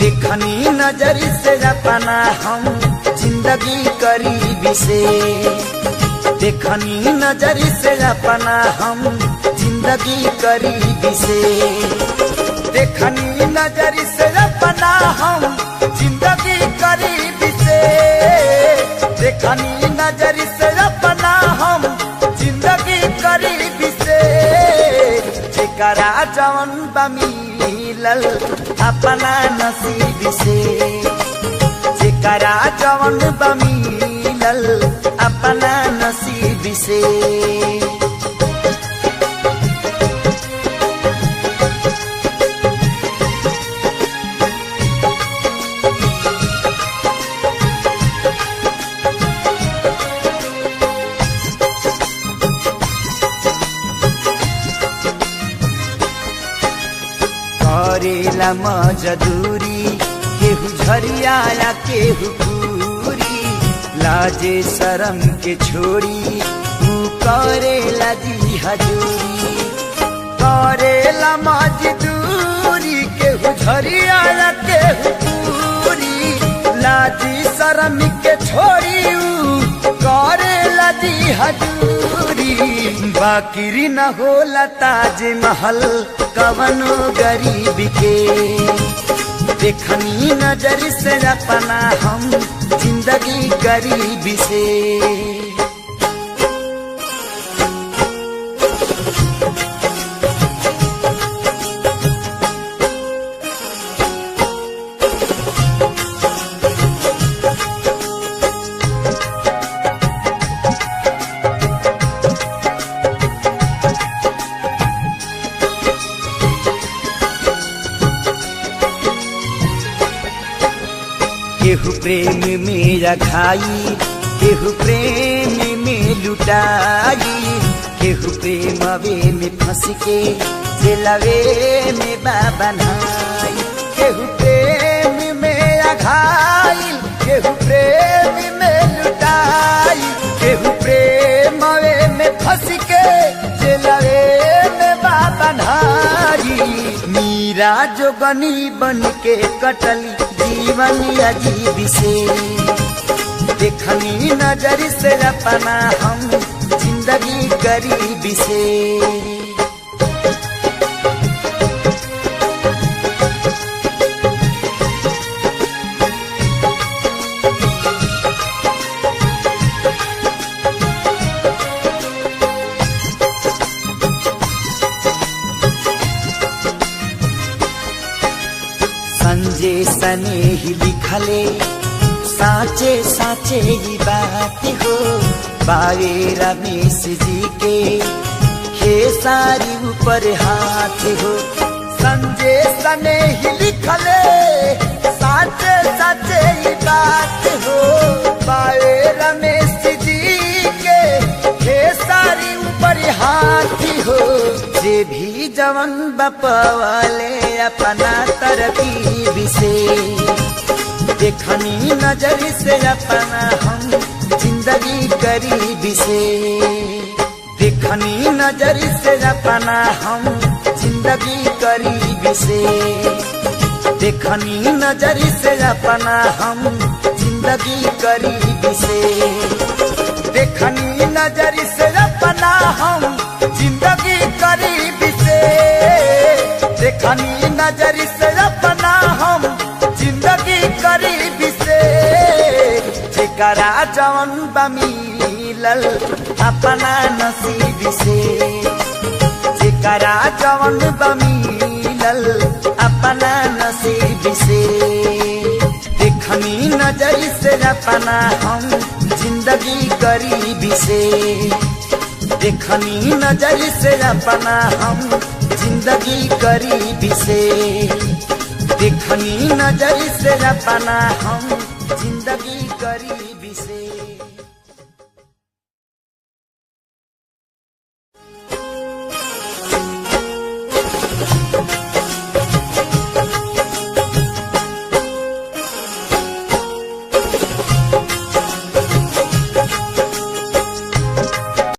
देखनी नजर से अपना हम जिंदगी करीबी से, देखनी नजर से अपना हम जिंदगी करीबी से, देखनी नजर से अपना हम जिंदगी करीबी से, देखनी नजर से अपना हम जिंदगी करीबी से, जेकरा जवन बमिलल अपना नसीब से, जेकरा जवन बमिलल अपना नसीब से। करेला मजदूरी केहू झरिया केहू पूरी, लाजे शरम के छोड़ी तू करेला जी हजूरी, करेला मजदूरी केहू झरिया केहू पूरी, लाजी शरम के छोड़ी करेला जी हजूरी, बाकिरी न होला ताजमहल कवनो गरीब के, देखनी नजर से अपना हम जिंदगी गरीबी से। केहू प्रेम में रखाई केहू प्रेम में लुटाई, केहू प्रेमवे में फंस के जेलवे में बनाई, केहू प्रेम में रखाई केहू प्रेम में लुटाई, केहू प्रेमवे में फंस के जेलवे में बनाई, मीरा जोगनी बन के कटली जीवन अजीब से, देखनी नजर से अपना हम जिंदगी गरीबी से। संजय सने ही लिखले साचे साचे ही बात हो, बावे रमेश जी के खेसारी ऊपर हाथ हो, संजय सने ही लिखले साचे साचे ही बात हो, बावे रमेश जी के खेसारी ऊपर हाथ हो, जे भी जवन बपवाले अपना तरकीब से, देखनी नजर से अपना हम जिंदगी गरीबी से, देखनी नजर से अपना हम जिंदगी गरीबी से, देखनी नजर से अपना हम जिंदगी गरीबी से, देखनी नजर से अपना हम जिंदगी गरीबी से, देखनी नजर से अपना हम जिंदगी गरीबी से, जेकरा जवन बमिलल अपना नसीब से, जेकरा जवन बमिलल अपना नसीब से, देखनी नजर से अपना हम जिंदगी गरीबी से, देखनी नजर से अपना हम जिंदगी गरीबी से, देखनी नजर से अपना हम जिंदगी गरीबी से।